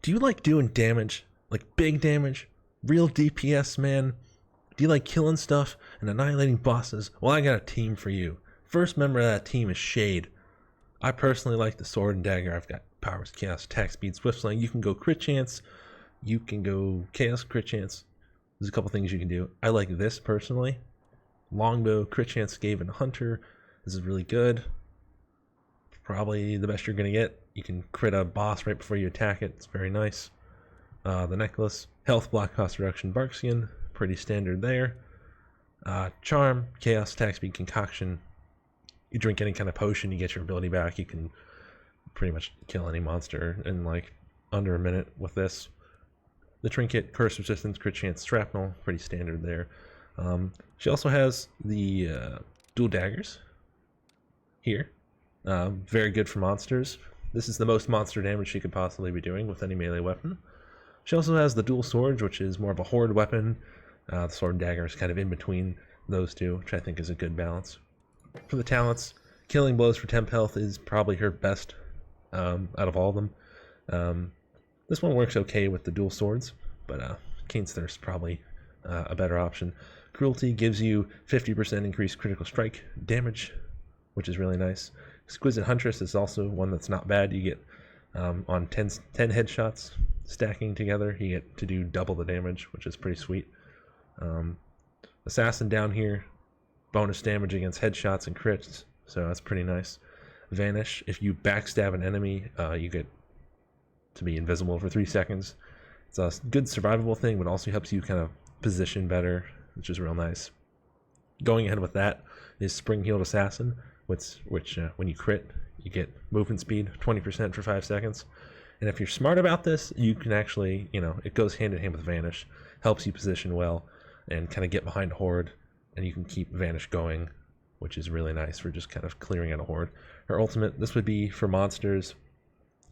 Do you like doing damage? Like big damage? Real DPS, man? Do you like killing stuff and annihilating bosses? Well, I got a team for you. First member of that team is Shade. I personally like the sword and dagger. I've got powers, chaos, attack speed, swift slaying. You can go crit chance. You can go chaos, crit chance. There's a couple things you can do. I like this personally. Longbow, crit chance, scave, and hunter. This is really good. Probably the best you're gonna get. You can crit a boss right before you attack it. It's very nice. The necklace, health, block cost reduction, bark skin, pretty standard there. Charm, chaos, attack speed, concoction. You drink any kind of potion, you get your ability back. You can pretty much kill any monster in like under a minute with this. The trinket, curse resistance, crit chance, shrapnel, pretty standard there. She also has the dual daggers here. Very good for monsters. This is the most monster damage she could possibly be doing with any melee weapon. She also has the dual swords, which is more of a horde weapon. The sword and dagger is kind of in between those two, which I think is a good balance. For the talents, killing blows for temp health is probably her best out of all of them. This one works okay with the dual swords, but Kane's Thirst probably a better option. Cruelty gives you 50% increased critical strike damage, which is really nice. Exquisite Huntress is also one that's not bad. You get on 10 headshots stacking together, you get to do double the damage, which is pretty sweet. Assassin down here, bonus damage against headshots and crits, so that's pretty nice. Vanish, if you backstab an enemy, you get to be invisible for 3 seconds. It's a good survivable thing, but also helps you kind of position better, which is real nice. Going ahead with that is Spring Healed Assassin, which when you crit, you get movement speed 20% for 5 seconds. And if you're smart about this, you can actually, it goes hand in hand with Vanish, helps you position well and kind of get behind a horde, and you can keep Vanish going, which is really nice for just kind of clearing out a horde. Her ultimate, this would be for monsters.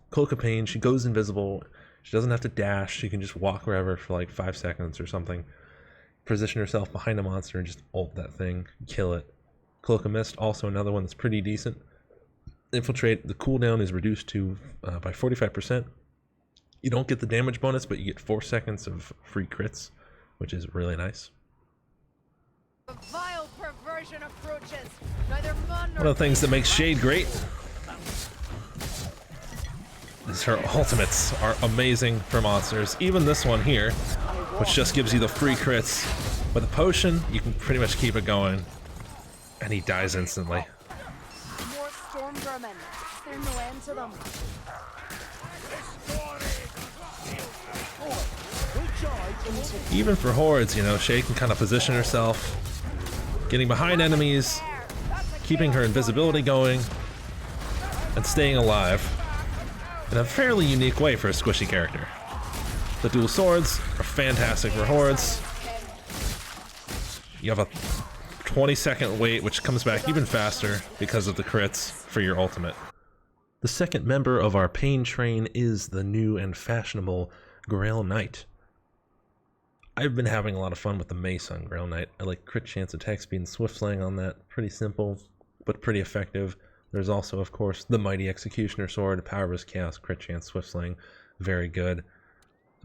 Cloak of Pain, she goes invisible. She doesn't have to dash. She can just walk wherever for like 5 seconds or something. Position herself behind a monster and just ult that thing, kill it. Cloak of Mist, also another one that's pretty decent. Infiltrate, the cooldown is reduced to by 45%. You don't get the damage bonus, but you get 4 seconds of free crits, which is really nice. A vile perversion approaches. Neither man nor One of the things that makes Shade great is her ultimates are amazing for monsters. Even this one here, which just gives you the free crits. With a potion, you can pretty much keep it going, and he dies instantly. more storm vermin. There's no end to them. Even for hordes, Shade can kind of position herself, getting behind enemies, keeping her invisibility going, and staying alive in a fairly unique way for a squishy character. The dual swords are fantastic for hordes. You have a 20-second wait, which comes back even faster because of the crits for your ultimate. The second member of our pain train is the new and fashionable Grail Knight. I've been having a lot of fun with the mace on Grail Knight. I like crit chance, attack speed, and swift slaying on that. Pretty simple, but pretty effective. There's also, of course, the mighty executioner sword, power burst, chaos, crit chance, swift slaying, very good.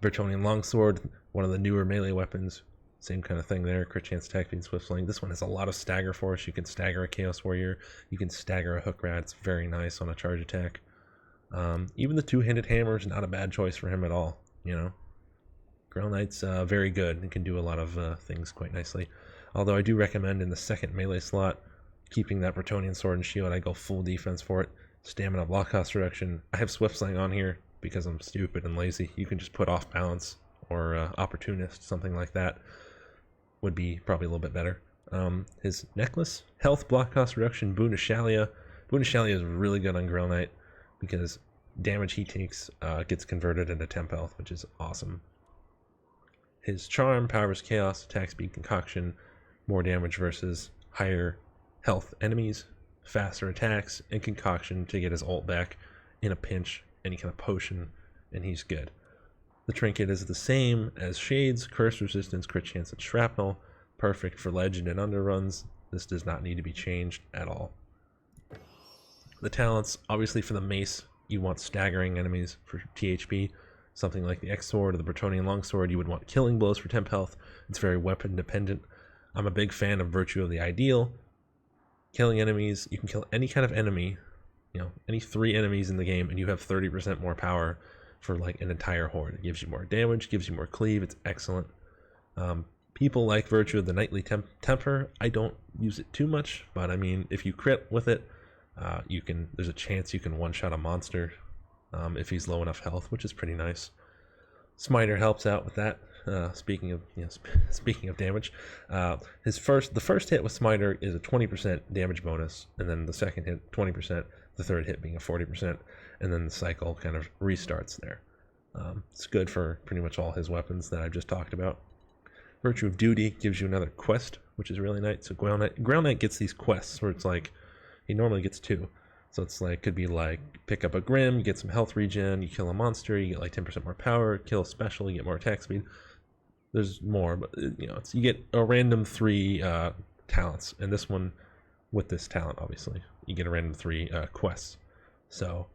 The Bretonnian longsword, one of the newer melee weapons, same kind of thing there, crit chance, attack speed, swift slaying. This one has a lot of stagger force. You can stagger a chaos warrior, you can stagger a hook rat. It's very nice on a charge attack. Even the two-handed hammer is not a bad choice for him at all. Grail Knight's very good and can do a lot of things quite nicely. Although I do recommend in the second melee slot, keeping that Bretonnian sword and shield. I go full defense for it. Stamina, block cost reduction. I have swift slaying on here because I'm stupid and lazy. You can just put off balance or opportunist, something like that would be probably a little bit better. His necklace, health, block cost reduction, Boon of Shalia. Boon of Shalia is really good on Grail Knight because damage he takes gets converted into temp health, which is awesome. His charm, powers chaos, attack speed, concoction, more damage versus higher health enemies, faster attacks, and concoction to get his ult back in a pinch, any kind of potion, and he's good. The trinket is the same as Shade's, curse resistance, crit chance, and shrapnel, perfect for legend and underruns. This does not need to be changed at all. The talents, obviously for the mace, you want staggering enemies for THP. something like the X-Sword or the Bretonian Longsword, you would want killing blows for temp health. It's very weapon dependent. I'm a big fan of Virtue of the Ideal. Killing enemies, you can kill any kind of enemy, any 3 enemies in the game, and you have 30% more power for like an entire horde. It gives you more damage, gives you more cleave. It's excellent. People like Virtue of the Knightly Temper. I don't use it too much, but I mean, if you crit with it, there's a chance you can one-shot a monster if he's low enough health, which is pretty nice. Smiter helps out with that. Speaking of damage, the first hit with Smiter is a 20% damage bonus, and then the second hit 20%, the third hit being a 40%, and then the cycle kind of restarts there. It's good for pretty much all his weapons that I've just talked about. Virtue of Duty gives you another quest, which is really nice. So Grail Knight gets these quests where it's like, he normally gets 2. So it's like, could be like, pick up a Grim, you get some health regen, you kill a monster, you get like 10% more power, kill a special, you get more attack speed. There's more, but you get a random 3 talents, and this one, with this talent, obviously, you get a random 3 quests. So,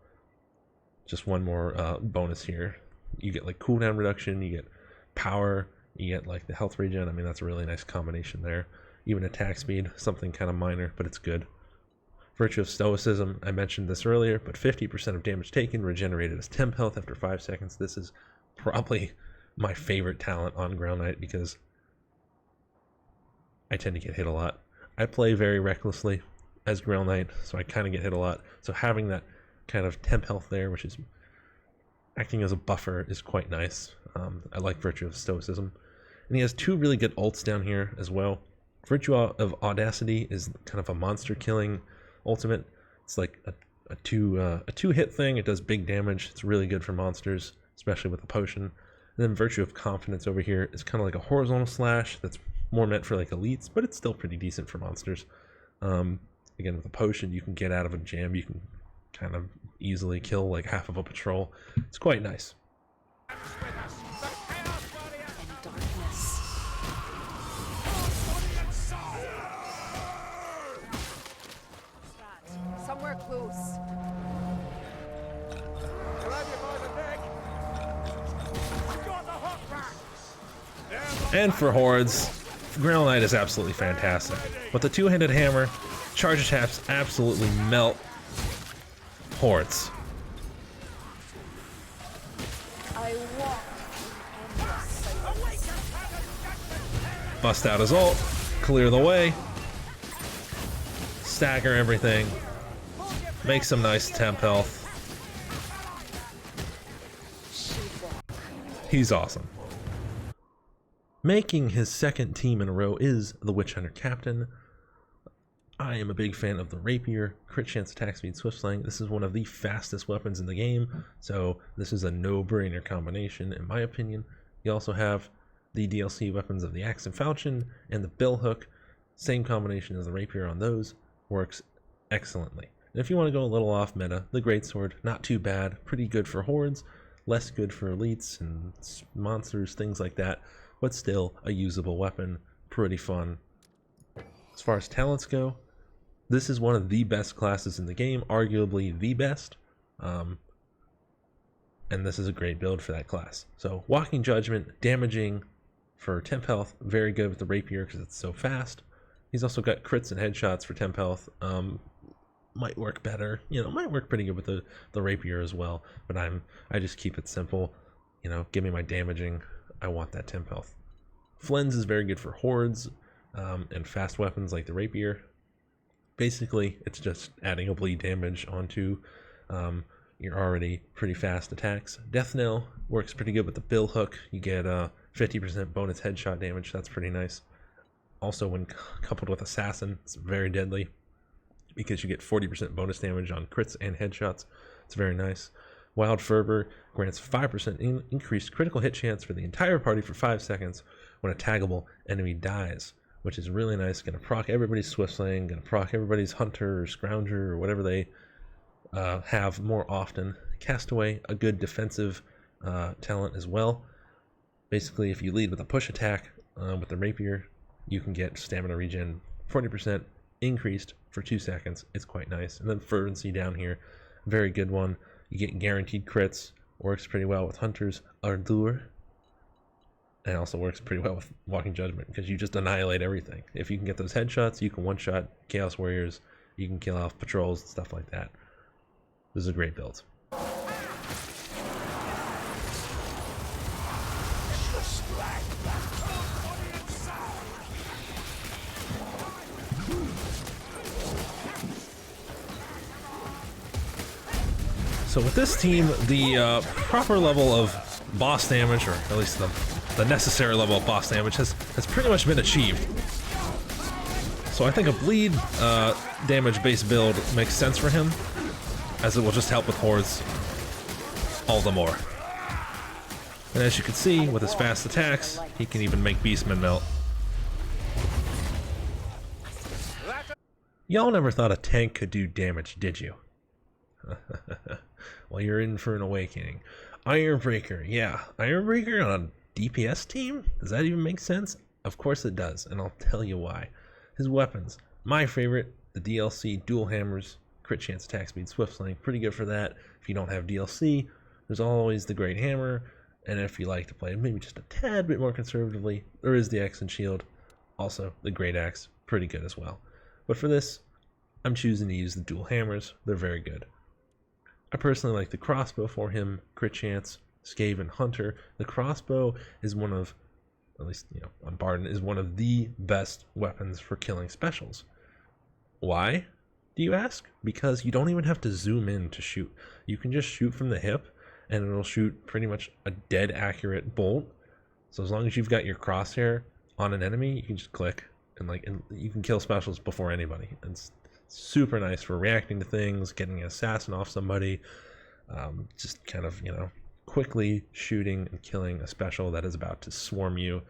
just one more bonus here. You get like cooldown reduction, you get power, you get like the health regen. I mean, that's a really nice combination there. Even attack speed, something kind of minor, but it's good. Virtue of Stoicism, I mentioned this earlier, but 50% of damage taken regenerated as temp health after 5 seconds. This is probably my favorite talent on Grail Knight because I tend to get hit a lot. I play very recklessly as Grail Knight, so I kind of get hit a lot. So having that kind of temp health there, which is acting as a buffer, is quite nice. I like Virtue of Stoicism. And he has 2 really good ults down here as well. Virtue of Audacity is kind of a monster killing ultimate. It's like a two hit thing. It does big damage. It's really good for monsters, especially with a potion. And then Virtue of Confidence over here is kind of like a horizontal slash that's more meant for like elites, but it's still pretty decent for monsters. Again, with a potion, you can get out of a jam. You can kind of easily kill like half of a patrol. It's quite nice. Somewhere close. And for hordes, Grail Knight is absolutely fantastic. With the 2-handed hammer, charge attacks absolutely melt hordes. I walk in endless silence. Bust out his ult, clear the way, stagger everything, make some nice temp health. He's awesome. Making his 2nd team in a row is the Witch Hunter Captain. I am a big fan of the Rapier, crit chance, attack speed, swift slaying. This is one of the fastest weapons in the game, so this is a no-brainer combination in my opinion. You also have the DLC weapons of the Axe and Falchion and the Billhook. Same combination as the Rapier on those, works excellently. And if you want to go a little off meta, the Greatsword, not too bad, pretty good for hordes, less good for elites and monsters, things like that, but still a usable weapon, pretty fun. As far as talents go, this is one of the best classes in the game, arguably the best, and this is a great build for that class. So Walking Judgment, damaging for temp health, very good with the Rapier because it's so fast. He's also got crits and headshots for temp health. Might work better, might work pretty good with the Rapier as well, but I just keep it simple. Give me my damaging. I want that temp health. Flens is very good for hordes and fast weapons like the Rapier. Basically, it's just adding a bleed damage onto your already pretty fast attacks. Death Knell works pretty good with the Billhook. You get 50% bonus headshot damage. That's pretty nice. Also, when coupled with Assassin, it's very deadly because you get 40% bonus damage on crits and headshots. It's very nice. Wild Fervor grants 5% increased critical hit chance for the entire party for 5 seconds when a taggable enemy dies, which is really nice. Going to proc everybody's Swift Slaying, going to proc everybody's Hunter or Scrounger or whatever they have more often. Castaway, a good defensive talent as well. Basically, if you lead with a push attack with the Rapier, you can get stamina regen 40% increased for 2 seconds. It's quite nice. And then Fervency down here, very good one. You get guaranteed crits Works pretty well with Hunter's Ardor. And also works pretty well with Walking Judgment because you just annihilate everything. If you can get those headshots, you can one-shot Chaos Warriors, you can kill off patrols and stuff like that. This is a great build. So with this team, the proper level of boss damage, or at least the necessary level of boss damage, has pretty much been achieved. So I think a bleed damage-based build makes sense for him, as it will just help with hordes all the more. And as you can see, with his fast attacks, he can even make beastmen melt. Y'all never thought a tank could do damage, did you? Well, you're in for an awakening. Ironbreaker, yeah. Ironbreaker on a DPS team? Does that even make sense? Of course it does, and I'll tell you why. His weapons. My favorite, the DLC, dual hammers, crit chance, attack speed, swift sling. Pretty good for that. If you don't have DLC, there's always the great hammer, and if you like to play maybe just a tad bit more conservatively, there is the axe and shield. Also, the great axe, pretty good as well. But for this, I'm choosing to use the dual hammers. They're very good. I personally like the crossbow for him, crit chance, scave, and hunter. The crossbow is one of, at least, you know, on Barden, is one of the best weapons for killing specials. Why, do you ask? Because you don't even have to zoom in to shoot. You can just shoot from the hip, and it'll shoot pretty much a dead accurate bolt. So as long as you've got your crosshair on an enemy, you can just click, and you can kill specials before anybody. It's super nice for reacting to things, getting an assassin off somebody, just kind of, you know, quickly shooting and killing a special that is about to swarm you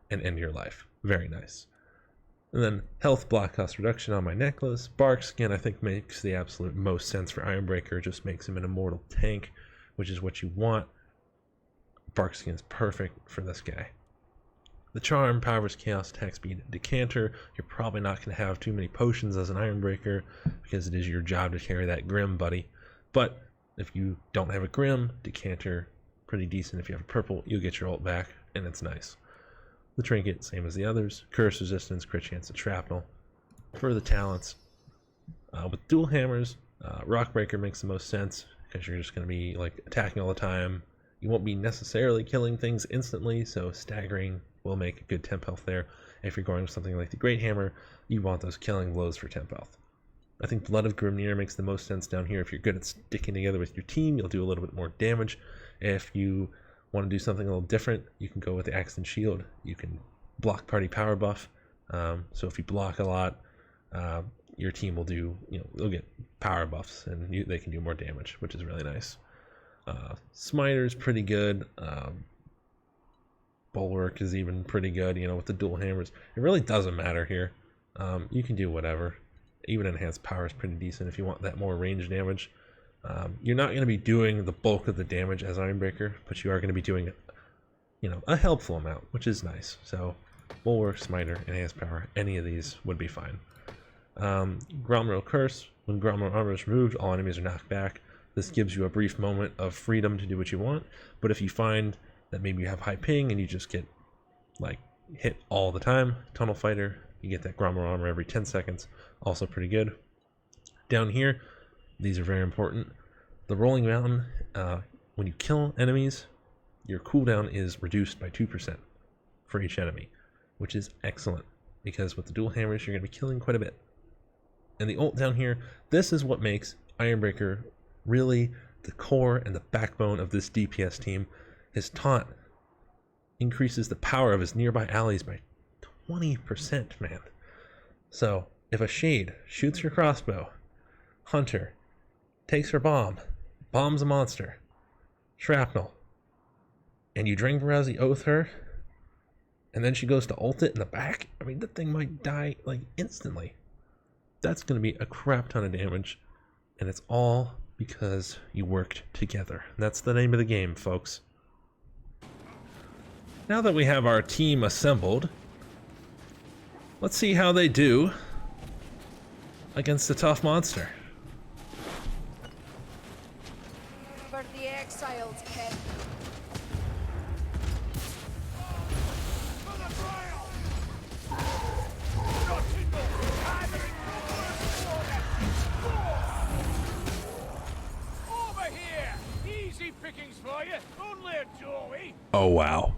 and end your life. Very nice. And then health block cost reduction on my necklace. Bark skin I think makes the absolute most sense for Ironbreaker. Just makes him an immortal tank, which is what you want. Bark skin is perfect for this guy. The charm, powers, chaos, attack speed, decanter. You're probably not going to have too many potions as an Ironbreaker because it is your job to carry that Grim, buddy. But if you don't have a Grim, decanter, pretty decent. If you have a purple, you'll get your ult back, and it's nice. The trinket, same as the others. Curse resistance, crit chance, and shrapnel. For the talents, with dual hammers, Rockbreaker makes the most sense because you're just going to be like attacking all the time. You won't be necessarily killing things instantly, so staggering will make a good temp health there. If you're going with something like the Great Hammer, you want those killing blows for temp health. I think Blood of Grimnir makes the most sense down here. If you're good at sticking together with your team, you'll do a little bit more damage. If you want to do something a little different, you can go with the Axe and Shield. You can block party power buff. So if you block a lot, your team will do, you know, they'll get power buffs and they can do more damage, which is really nice. Smiter's pretty good. Bulwark is even pretty good, you know, with the dual hammers. It really doesn't matter here. You can do whatever. Even enhanced power is pretty decent if you want that more range damage. You're not going to be doing the bulk of the damage as Ironbreaker, but you are going to be doing, you know, a helpful amount, which is nice. So Bulwark, Smiter, enhanced power, any of these would be fine. Gromro Curse. When Gromro armor is removed, all enemies are knocked back. This gives you a brief moment of freedom to do what you want, but if you find that maybe you have high ping and you just get like hit all the time, Tunnel Fighter, you get that Gromro armor every 10 seconds, also pretty good. Down here, these are very important. The Rolling Mountain, when you kill enemies, your cooldown is reduced by 2% for each enemy, which is excellent because with the dual hammers, you're going to be killing quite a bit. And the ult down here, this is what makes Ironbreaker really the core and the backbone of this DPS team. His taunt increases the power of his nearby allies by 20%, man. So if a Shade shoots your crossbow, Hunter takes her bomb, bombs a monster, Shrapnel, and you Drang Verazi Oath her, and then she goes to ult it in the back, I mean, that thing might die like instantly. That's going to be a crap ton of damage, and it's all because you worked together. That's the name of the game, folks. Now that we have our team assembled, let's see how they do against a tough monster. For the exiles, Ken. Easy pickings for you. Only a doorway. Oh wow.